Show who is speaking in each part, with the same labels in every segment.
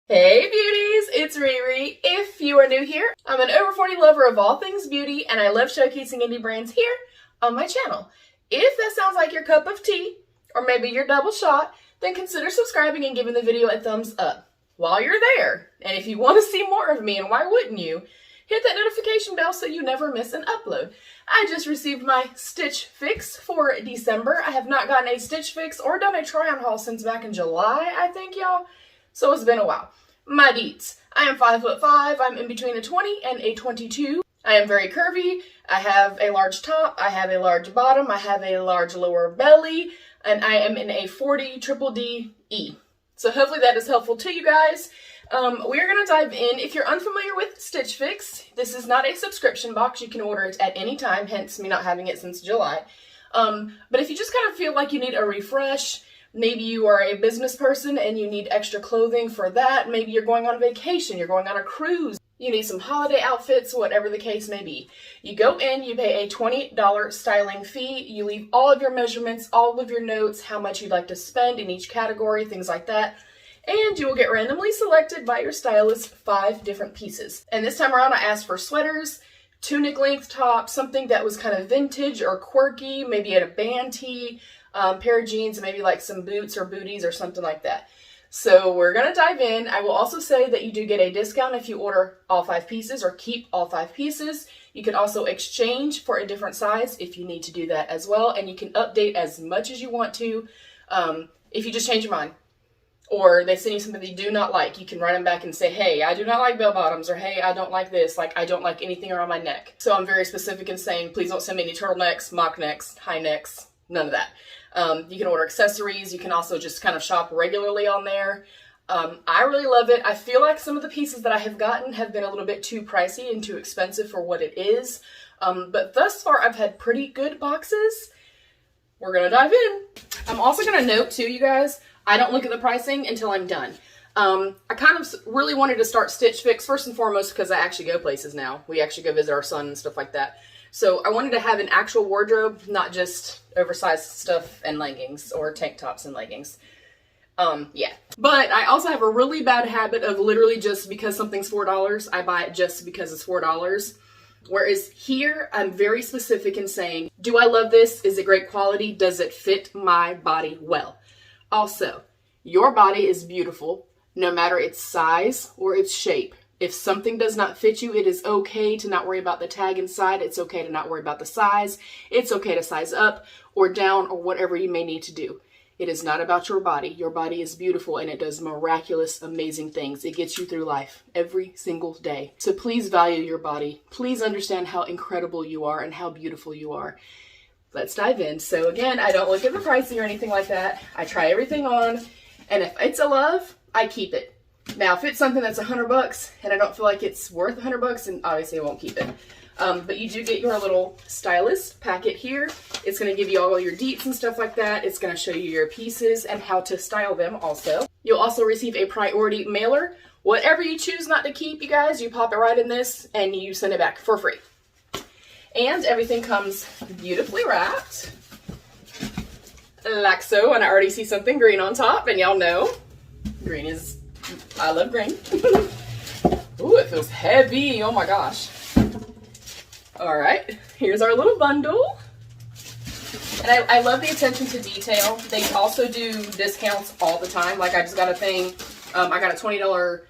Speaker 1: Hey beauties, it's Riri. If you are new here, I'm an over 40 lover of all things beauty and I love showcasing indie brands here on my channel. If that sounds like your cup of tea, or maybe your double shot, then consider subscribing and giving the video a thumbs up while you're there. And if you want to see more of me, and why wouldn't you, hit that notification bell so you never miss an upload. I just received my Stitch Fix for December. I have not gotten a Stitch Fix or done a try-on haul since back in July, I think, y'all. So it's been a while. My deets. I am 5'5". I'm in between a 20 and a 22. I am very curvy. I have a large top. I have a large bottom. I have a large lower belly. And I am in a 40 triple D E. So hopefully that is helpful to you guys. We are going to dive in. If you're unfamiliar with Stitch Fix, this is not a subscription box. You can order it at any time, hence me not having it since July. But if you just kind of feel like you need a refresh, maybe you are a business person and you need extra clothing for that. Maybe you're going on vacation, you're going on a cruise, you need some holiday outfits, whatever the case may be. You go in, you pay a $20 styling fee, you leave all of your measurements, all of your notes, how much you'd like to spend in each category, things like that. And you will get randomly selected by your stylist 5 different pieces. And this time around I asked for sweaters, tunic length top, something that was kind of vintage or quirky, maybe a band tee, pair of jeans, maybe like some boots or booties or something like that. So we're going to dive in. I will also say that you do get a discount if you order all 5 pieces or keep all 5 pieces. You can also exchange for a different size if you need to do that as well. And you can update as much as you want to if you just change your mind. Or they send you something that you do not like, you can write them back and say, hey, I do not like bell bottoms, or hey, I don't like this, like I don't like anything around my neck. So I'm very specific in saying, please don't send me any turtlenecks, mock necks, high necks, none of that. You can order accessories. You can also just kind of shop regularly on there. I really love it. I feel like some of the pieces that I have gotten have been a little bit too pricey and too expensive for what it is. But thus far, I've had pretty good boxes. We're going to dive in. I'm also going to note too, you guys, I don't look at the pricing until I'm done. I kind of really wanted to start Stitch Fix first and foremost because I actually go places now. We actually go visit our son and stuff like that. So I wanted to have an actual wardrobe, not just oversized stuff and leggings or tank tops and leggings. Yeah. But I also have a really bad habit of literally just because something's $4, I buy it just because it's $4. Whereas here, I'm very specific in saying, do I love this? Is it great quality? Does it fit my body well? Also, your body is beautiful, no matter its size or its shape. If something does not fit you, it is okay to not worry about the tag inside. It's okay to not worry about the size. It's okay to size up or down or whatever you may need to do. It is not about your body. Your body is beautiful and it does miraculous, amazing things. It gets you through life every single day. So please value your body. Please understand how incredible you are and how beautiful you are. Let's dive in. So again, I don't look at the pricing or anything like that. I try everything on, and if it's a love, I keep it. Now, if it's something that's $100 and I don't feel like it's worth $100, then obviously I won't keep it. But you do get your little stylist packet here. It's going to give you all your deets and stuff like that. It's going to show you your pieces and how to style them also. You'll also receive a priority mailer. Whatever you choose not to keep, you guys, you pop it right in this and you send it back for free. And everything comes beautifully wrapped, like so. And I already see something green on top, and y'all know green is, I love green. Ooh, it feels heavy. Oh my gosh. All right, here's our little bundle. And I love the attention to detail. They also do discounts all the time. Like I just got a thing, I got a $20,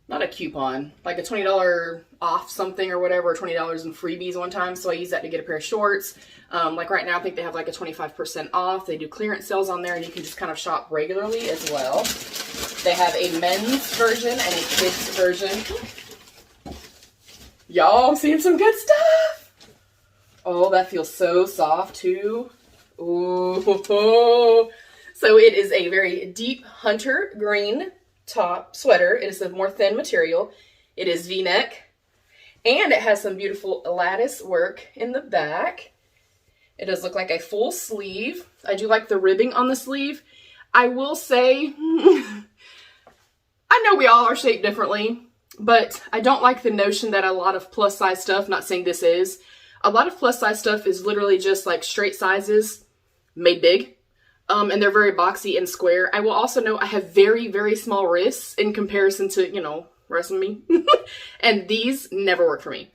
Speaker 1: not a coupon, like a $20 off something or whatever, $20 in freebies one time. So I use that to get a pair of shorts. Like right now, I think they have like a 25% off. They do clearance sales on there and you can just kind of shop regularly as well. They have a men's version and a kids version. Y'all, I'm seeing some good stuff. Oh, that feels so soft too. Ooh. So it is a very deep hunter green top sweater. It is a more thin material. It is V-neck and it has some beautiful lattice work in the back. It does look like a full sleeve. I do like the ribbing on the sleeve. I will say, I know we all are shaped differently, but I don't like the notion that a lot of plus size stuff, not saying this is, a lot of plus size stuff is literally just like straight sizes made big. And they're very boxy and square. I will also note I have very, very small wrists in comparison to, you know, the rest of me. And these never work for me.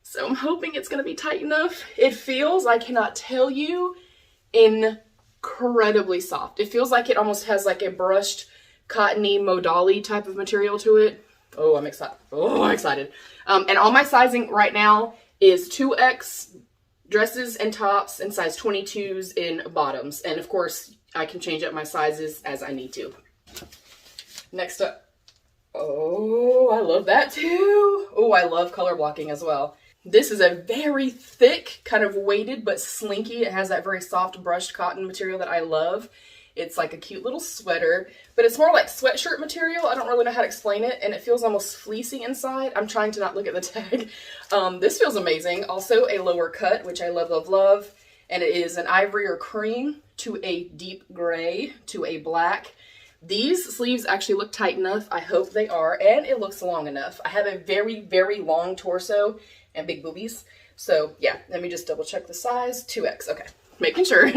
Speaker 1: So I'm hoping it's going to be tight enough. It feels, I cannot tell you, incredibly soft. It feels like it almost has like a brushed cottony modal type of material to it. Oh, I'm excited. Oh, I'm excited. And all my sizing right now is 2X dresses and tops and size 22s in bottoms. And of course, I can change up my sizes as I need to. Next up. Oh, I love that too. Oh, I love color blocking as well. This is a very thick, kind of weighted but slinky. It has that very soft brushed cotton material that I love. It's like a cute little sweater, but it's more like sweatshirt material. I don't really know how to explain it, and it feels almost fleecy inside. I'm trying to not look at the tag. This feels amazing. Also a lower cut, which I love, love, love. And it is an ivory or cream to a deep gray to a black. These sleeves actually look tight enough. I hope they are, and it looks long enough. I have a very, very long torso and big boobies. So yeah, let me just double check the size. 2X, okay, making sure.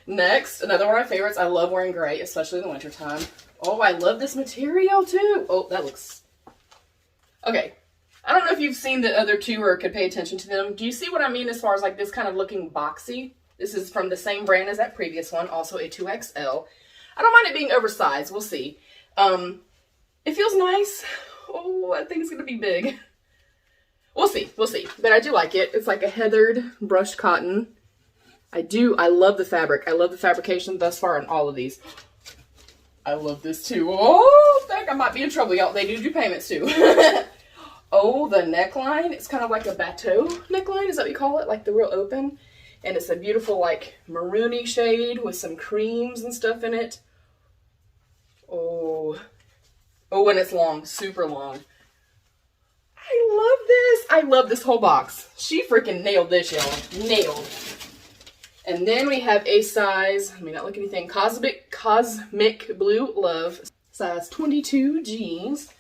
Speaker 1: Next, another one of my favorites. I love wearing gray, especially in the wintertime. Oh, I love this material too. Oh, that looks... Okay, I don't know if you've seen the other two or could pay attention to them. Do you see what I mean as far as like this kind of looking boxy? This is from the same brand as that previous one, also a 2XL. I don't mind it being oversized, we'll see. It feels nice. Oh, that thing's gonna be big. We'll see, but I do like it. It's like a heathered brushed cotton. I love the fabric. I love the fabrication thus far on all of these. I love this too. Oh, I think I might be in trouble, y'all. They do payments too. Oh, the neckline. It's kind of like a bateau neckline. Is that what you call it? Like the real open. And it's a beautiful like maroony shade with some creams and stuff in it. Oh. Oh, and it's long. Super long. I love this. I love this whole box. She freaking nailed this, y'all. Nailed. And then we have a size, let me not look anything, Cosmic Blue Love, size 22 jeans.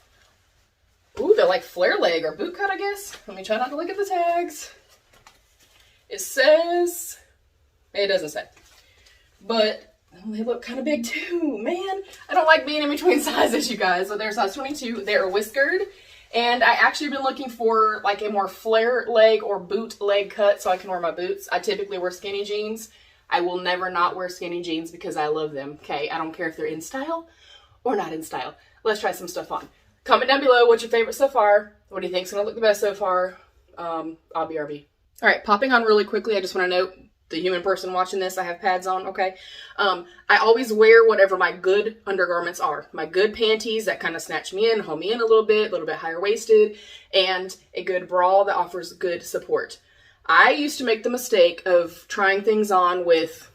Speaker 1: Ooh, they're like flare leg or boot cut, I guess. Let me try not to look at the tags. It says, it doesn't say, but they look kind of big too, man. I don't like being in between sizes, you guys. So they're size 22, they're whiskered. And I actually been looking for like a more flare leg or boot leg cut so I can wear my boots. I typically wear skinny jeans. I will never not wear skinny jeans because I love them, okay? I don't care if they're in style or not in style. Let's try some stuff on. Comment down below what's your favorite so far. What do you think's gonna look the best so far? RB. All right, popping on really quickly, I just wanna note, the human person watching this, I have pads on, okay? I always wear whatever my good undergarments are. My good panties that kind of snatch me in, hold me in a little bit higher waisted, and a good bra that offers good support. I used to make the mistake of trying things on with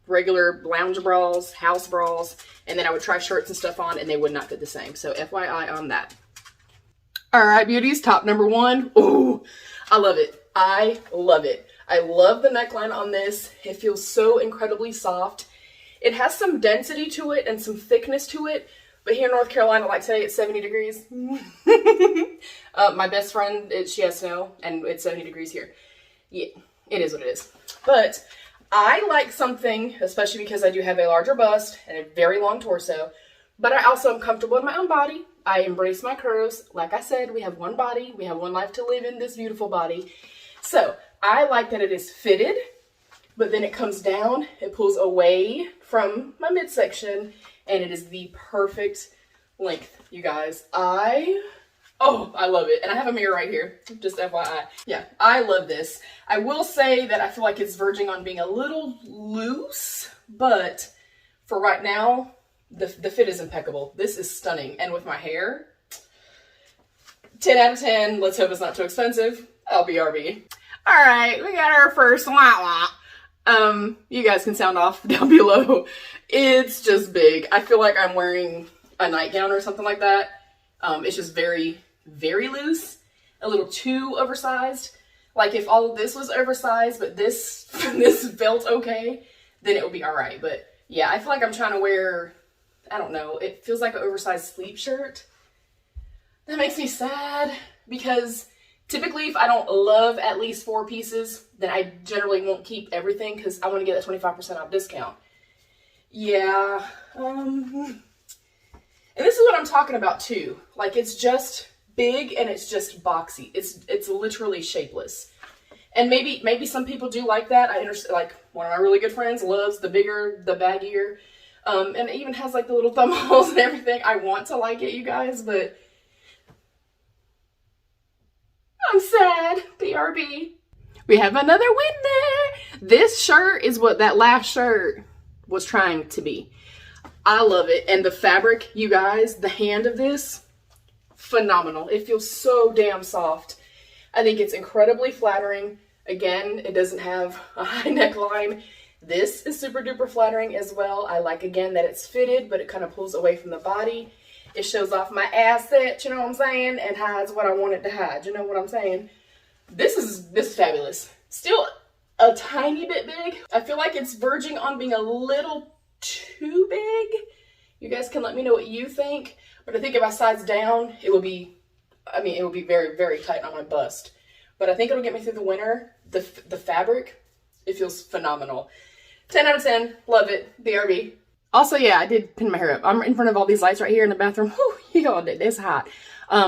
Speaker 1: regular lounge bras, house bras, and then I would try shirts and stuff on and they would not fit the same. So FYI on that. All right, beauties, top number one. Ooh, I love it. I love it. I love the neckline on this. It feels so incredibly soft. It has some density to it and some thickness to it, but here in North Carolina, like today, it's 70 degrees. My best friend, she has snow, and it's 70 degrees here. Yeah, it is what it is. But I like something, especially because I do have a larger bust and a very long torso, but I also am comfortable in my own body. I embrace my curves. Like I said, we have one body. We have one life to live in this beautiful body. So I like that it is fitted, but then it comes down, it pulls away from my midsection, and it is the perfect length, you guys. I love it. And I have a mirror right here, just FYI. Yeah, I love this. I will say that I feel like it's verging on being a little loose, but for right now, the fit is impeccable. This is stunning. And with my hair, 10 out of 10. Let's hope it's not too expensive. LBRB. All right, we got our first wah-wah. You guys can sound off down below. It's just big. I feel like I'm wearing a nightgown or something like that. It's just very, very loose. A little too oversized. Like if all of this was oversized, but this felt okay, then it would be all right. But yeah, I feel like I'm trying to wear, I don't know, it feels like an oversized sleep shirt. That makes me sad because typically if I don't love at least 4 pieces, then I generally won't keep everything because I want to get a 25% off discount. Yeah. And this is what I'm talking about too. Like, it's just big and it's just boxy. It's literally shapeless. And maybe some people do like that. I understand, like, one of my really good friends loves the bigger, the baggier. And it even has like the little thumb holes and everything. I want to like it, you guys, but I'm sad. BRB. We have another winner. This shirt is what that last shirt was trying to be. I love it. And the fabric, you guys, the hand of this, phenomenal. It feels so damn soft. I think it's incredibly flattering. Again, it doesn't have a high neckline. This is super duper flattering as well. I like, again, that it's fitted, but it kind of pulls away from the body. It shows off my asset, you know what I'm saying, and hides what I want it to hide. You know what I'm saying? This is fabulous. Still a tiny bit big. I feel like it's verging on being a little too big. You guys can let me know what you think. But I think if I size down, it would be, it would be very, very tight on my bust. But I think it'll get me through the winter. The fabric, it feels phenomenal. 10 out of 10. Love it. BRB. Also, yeah, I did pin my hair up. I'm in front of all these lights right here in the bathroom. Whew, y'all, it's hot.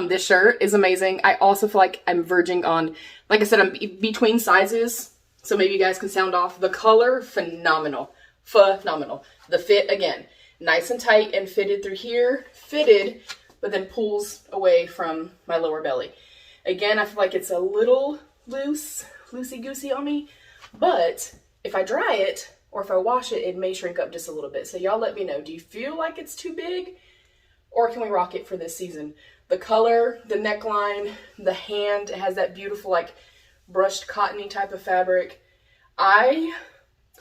Speaker 1: This shirt is amazing. I also feel like I'm verging on, like I said, I'm between sizes. So maybe you guys can sound off. The color, phenomenal. Phenomenal. The fit, again, nice and tight and fitted through here. Fitted, but then pulls away from my lower belly. Again, I feel like it's a little loose, loosey-goosey on me. But if I dry it, or if I wash it, it may shrink up just a little bit. So y'all let me know. Do you feel like it's too big? Or can we rock it for this season? The color, the neckline, the hand, it has that beautiful, like, brushed cottony type of fabric. I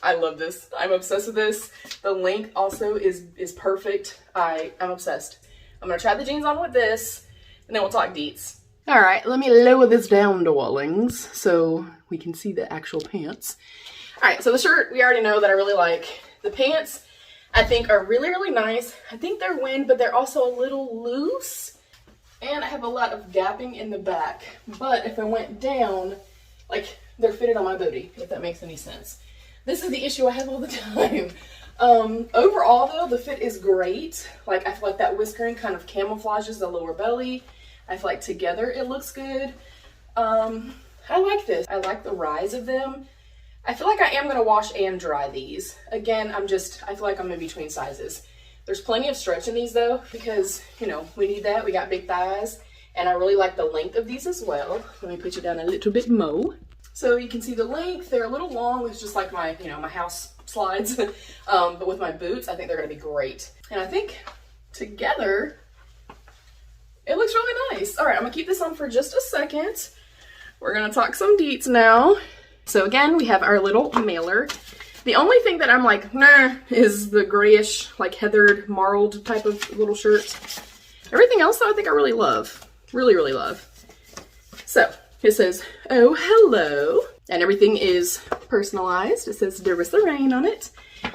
Speaker 1: love this. I'm obsessed with this. The length also is perfect. I'm obsessed. I'm going to try the jeans on with this, and then we'll talk deets. All right, let me lower this down, darlings, so we can see the actual pants. All right, so the shirt, we already know that I really like. The pants, I think, are really, really nice. I think they're wind, but they're also a little loose. And I have a lot of gapping in the back. But if I went down, like, they're fitted on my booty, if that makes any sense. This is the issue I have all the time. Overall, though, the fit is great. Like, I feel like that whiskering kind of camouflages the lower belly. I feel like together it looks good. I like this. I like the rise of them. I feel like I am going to wash and dry these. Again, I feel like I'm in between sizes. There's plenty of stretch in these though, because, you know, we need that. We got big thighs, and I really like the length of these as well. Let me put you down a little bit more. So you can see the length. They're a little long. It's just like my, my house slides. But with my boots, I think they're going to be great. And I think together, it looks really nice. All right, I'm going to keep this on for just a second. We're going to talk some deets now. So again, we have our little mailer. The only thing that I'm like, nah, is the grayish, like heathered, marled type of little shirt. Everything else, though, I think I really love. Really, really love. So it says, oh, hello. And everything is personalized. It says Darissa Rain on it.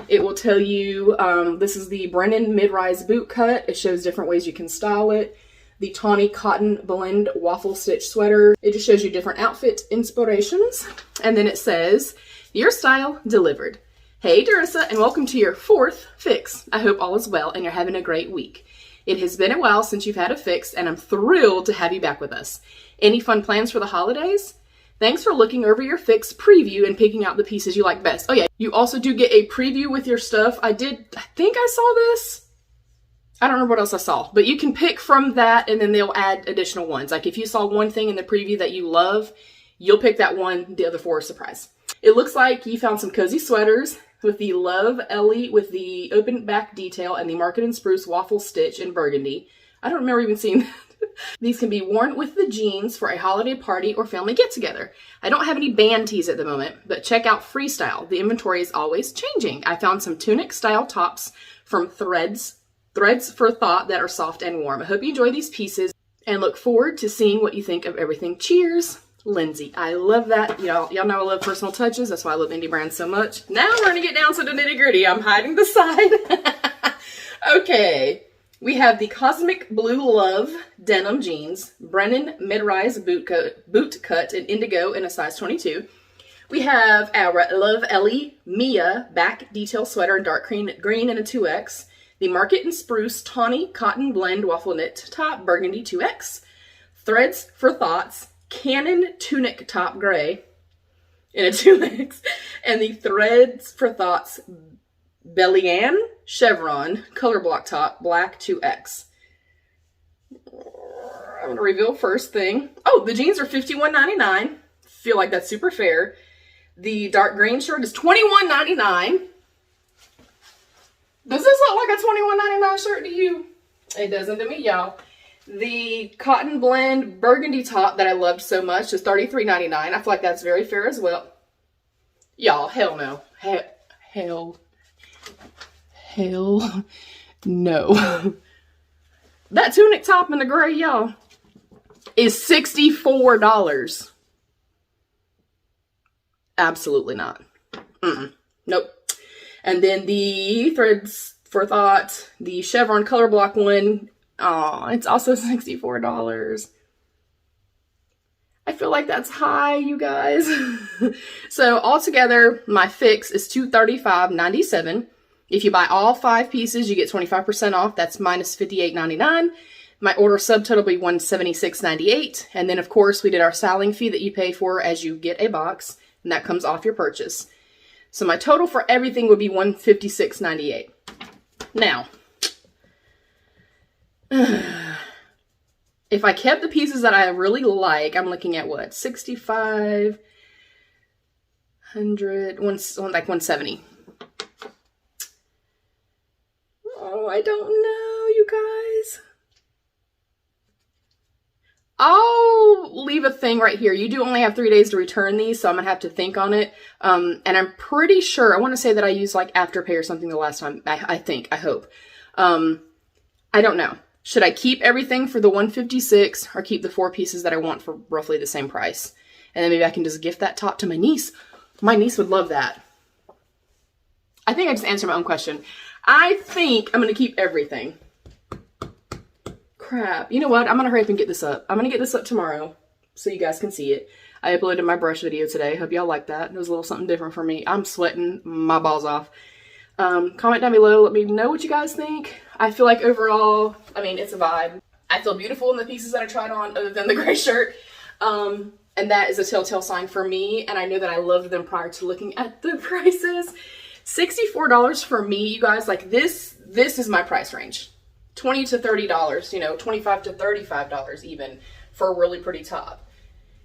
Speaker 1: It will tell you, this is the Brennan mid-rise boot cut. It shows different ways you can style it. The tawny cotton blend waffle stitch sweater. It just shows you different outfit inspirations. And then it says, your style delivered. Hey Darissa, and welcome to your 4th fix. I hope all is well and you're having a great week. It has been a while since you've had a fix, and I'm thrilled to have you back with us. Any fun plans for the holidays? Thanks for looking over your fix preview and picking out the pieces you like best. Oh yeah, you also do get a preview with your stuff. I think I saw this. I don't remember what else I saw, but you can pick from that and then they'll add additional ones. Like if you saw one thing in the preview that you love, you'll pick that one, the other 4 are surprise. It looks like you found some cozy sweaters with the Love Ellie with the open back detail and the Market and Spruce waffle stitch in burgundy. I don't remember even seeing that. These can be worn with the jeans for a holiday party or family get-together. I don't have any band tees at the moment, but check out Freestyle. The inventory is always changing. I found some tunic-style tops from Threads for Thought that are soft and warm. I hope you enjoy these pieces and look forward to seeing what you think of everything. Cheers, Lindsay. I love that. Y'all know I love personal touches. That's why I love indie brands so much. Now we're going to get down to the nitty-gritty. I'm hiding the side. Okay. We have the Cosmic Blue Love denim jeans, Brennan mid-rise boot cut in indigo in a size 22. We have our Love Ellie Mia back detail sweater in dark green and a 2X. The Market and Spruce Tawny Cotton Blend Waffle Knit Top Burgundy 2X. Threads for Thoughts Cannon Tunic Top Gray in a 2X. And the Threads for Thoughts Bellyanne Chevron Color Block Top Black 2X. I'm going to reveal first thing. Oh, the jeans are $51.99. Feel like that's super fair. The dark green shirt is $21.99. Does this look like a $21.99 shirt to you? It doesn't to me, y'all. The cotton blend burgundy top that I loved so much is $33.99. I feel like that's very fair as well. Y'all, hell no. Hell no. That tunic top in the gray, y'all, is $64. Absolutely not. Nope. And then the Threads for Thought, the Chevron color block one, it's also $64. I feel like that's high, you guys. So altogether, my fix is $235.97. If you buy all 5 pieces, you get 25% off. That's minus $58.99. My order subtotal will be $176.98. And then, of course, we did our styling fee that you pay for as you get a box, and that comes off your purchase. So my total for everything would be $156.98. Now, if I kept the pieces that I really like, I'm looking at what? 65, 100, like 170. Oh, I don't know, you guys. I'll leave a thing right here. You do only have 3 days to return these, so I'm gonna have to think on it. And I'm pretty sure, I want to say that I used like Afterpay or something the last time. I hope. I don't know. Should I keep everything for the $156 or keep the 4 pieces that I want for roughly the same price? And then maybe I can just gift that top to my niece. My niece would love that. I think I just answered my own question. I think I'm going to keep everything. Crap. You know what? I'm going to hurry up and get this up. I'm going to get this up tomorrow so you guys can see it. I uploaded my brush video today. Hope y'all like that. It was a little something different for me. I'm sweating my balls off. Comment down below. Let me know what you guys think. I feel like overall, I mean, it's a vibe. I feel beautiful in the pieces that I tried on other than the gray shirt. And that is a telltale sign for me. And I know that I loved them prior to looking at the prices. $64 for me, you guys. Like this is my price range. $20 to $30, you know, $25 to $35 even for a really pretty top.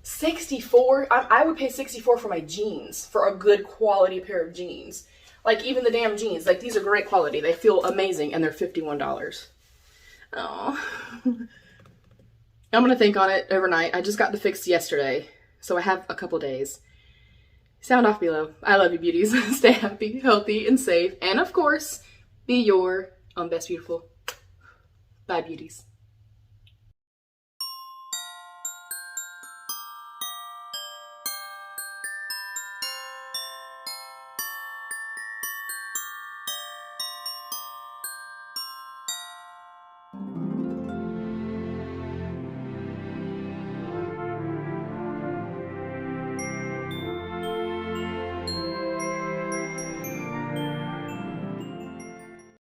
Speaker 1: 64, I would pay 64 for my jeans, for a good quality pair of jeans. Like even the damn jeans, like these are great quality. They feel amazing and they're $51. Oh. I'm gonna think on it overnight. I just got the fix yesterday, so I have a couple days. Sound off below. I love you, beauties. Stay happy, healthy, and safe. And of course, be your own best beautiful. Bye, beauties.